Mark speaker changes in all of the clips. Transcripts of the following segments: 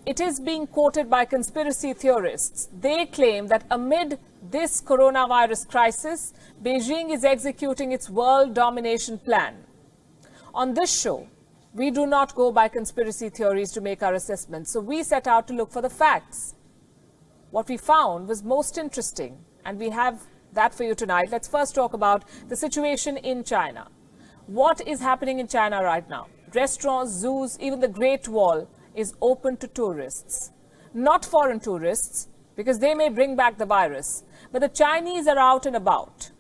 Speaker 1: It is being quoted by conspiracy theorists. They claim that amid this coronavirus crisis, Beijing is executing its world domination plan. On this show, we do not go by conspiracy theories to make our assessments, so we set out to look for the facts. What we found was most interesting, and we have that for you tonight. Let's first talk about the situation in China. What is happening in China right now? Restaurants, zoos, even the Great Wall is open to tourists. Not foreign tourists, because they may bring back the virus, but the Chinese are out and about.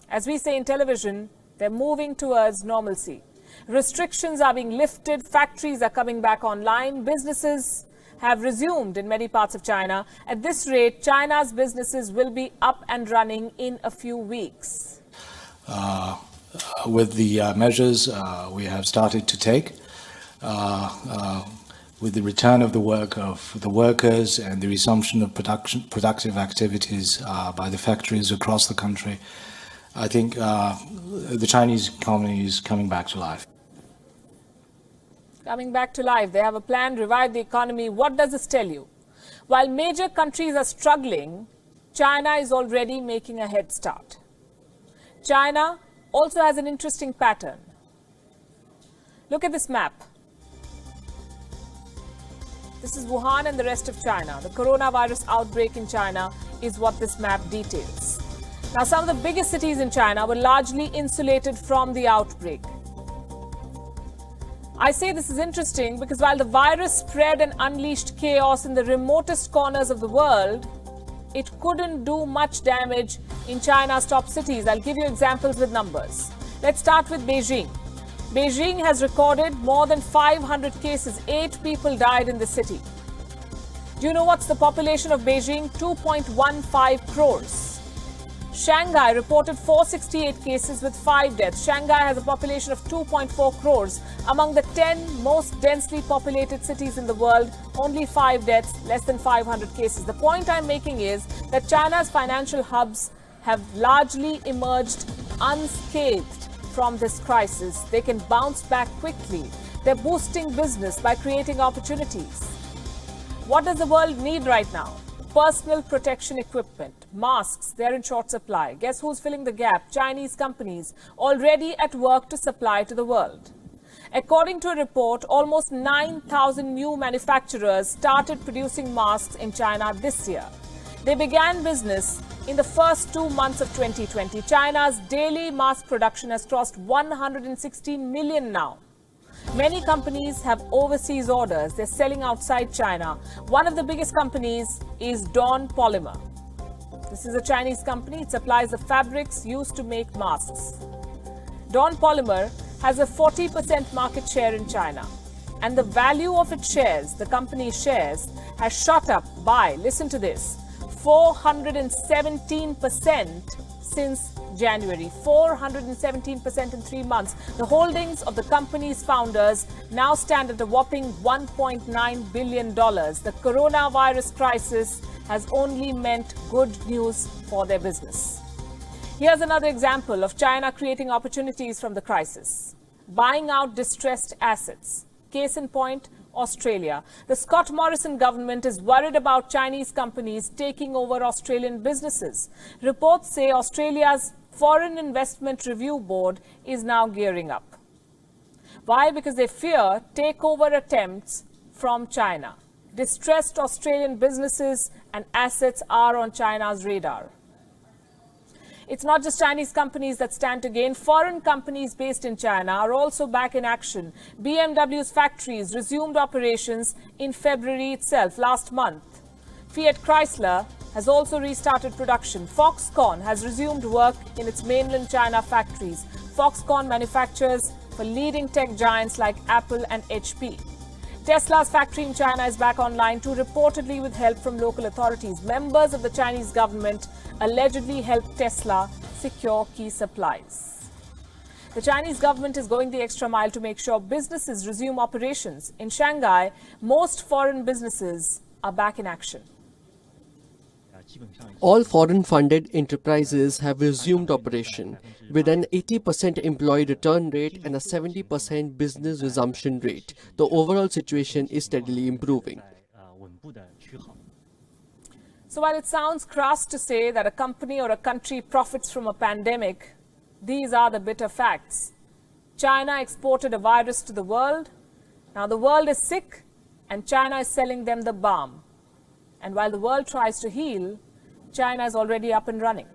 Speaker 1: As we say in television, they're moving towards normalcy. Restrictions are being lifted, factories are coming back online, businesses have resumed in many parts of China. At this rate, China's businesses will be up and running in a few weeks.
Speaker 2: With the measures we have started to take, with the return of the work of the workers and the resumption of productive activities by the factories across the country, I think the Chinese economy is coming back to life.
Speaker 1: Coming back to life. They have a plan, revive the economy. What does this tell you? While major countries are struggling, China is already making a head start. China also has an interesting pattern. Look at this map. This is Wuhan and the rest of China. The coronavirus outbreak in China is what this map details. Now, some of the biggest cities in China were largely insulated from the outbreak. I say this is interesting because while the virus spread and unleashed chaos in the remotest corners of the world, it couldn't do much damage in China's top cities. I'll give you examples with numbers. Let's start with Beijing. Beijing has recorded more than 500 cases. 8 people died in the city. Do you know what's the population of Beijing? 2.15 crores. Shanghai reported 468 cases with 5 deaths. Shanghai has a population of 2.4 crores. Among the 10 most densely populated cities in the world, only 5 deaths, less than 500 cases. The point I'm making is that China's financial hubs have largely emerged unscathed from this crisis. They can bounce back quickly. They're boosting business by creating opportunities. What does the world need right now? Personal protection equipment, masks, they're in short supply. Guess who's filling the gap? Chinese companies already at work to supply to the world. According to a report, almost 9,000 new manufacturers started producing masks in China this year. They began business in the first 2 months of 2020. China's daily mask production has crossed 116 million now. Many companies have overseas orders. They're selling outside China. One of the biggest companies is Dawn Polymer. This is a Chinese company. It supplies the fabrics used to make masks. Dawn Polymer has a 40% market share in China. And the value of its shares, the company's shares, has shot up by, listen to this, 417% since January. 417% in 3 months. The holdings of the company's founders now stand at a whopping $1.9 billion. The coronavirus crisis has only meant good news for their business. Here's another example of China creating opportunities from the crisis. Buying out distressed assets. Case in point, Australia. The Scott Morrison government is worried about Chinese companies taking over Australian businesses. Reports say Australia's Foreign Investment Review Board is now gearing up. Why? Because they fear takeover attempts from China. Distressed Australian businesses and assets are on China's radar. It's not just Chinese companies that stand to gain. Foreign companies based in China are also back in action. BMW's factories resumed operations in February itself, last month. Fiat Chrysler has also restarted production. Foxconn has resumed work in its mainland China factories. Foxconn manufactures for leading tech giants like Apple and HP. Tesla's factory in China is back online too, reportedly with help from local authorities. Members of the Chinese government allegedly helped Tesla secure key supplies. The Chinese government is going the extra mile to make sure businesses resume operations. In Shanghai, most foreign businesses are back in action.
Speaker 3: All foreign-funded enterprises have resumed operation, with an 80% employee return rate and a 70% business resumption rate. The overall situation is steadily improving.
Speaker 1: So while it sounds crass to say that a company or a country profits from a pandemic, these are the bitter facts. China exported a virus to the world. Now the world is sick and China is selling them the balm. And while the world tries to heal, China is already up and running.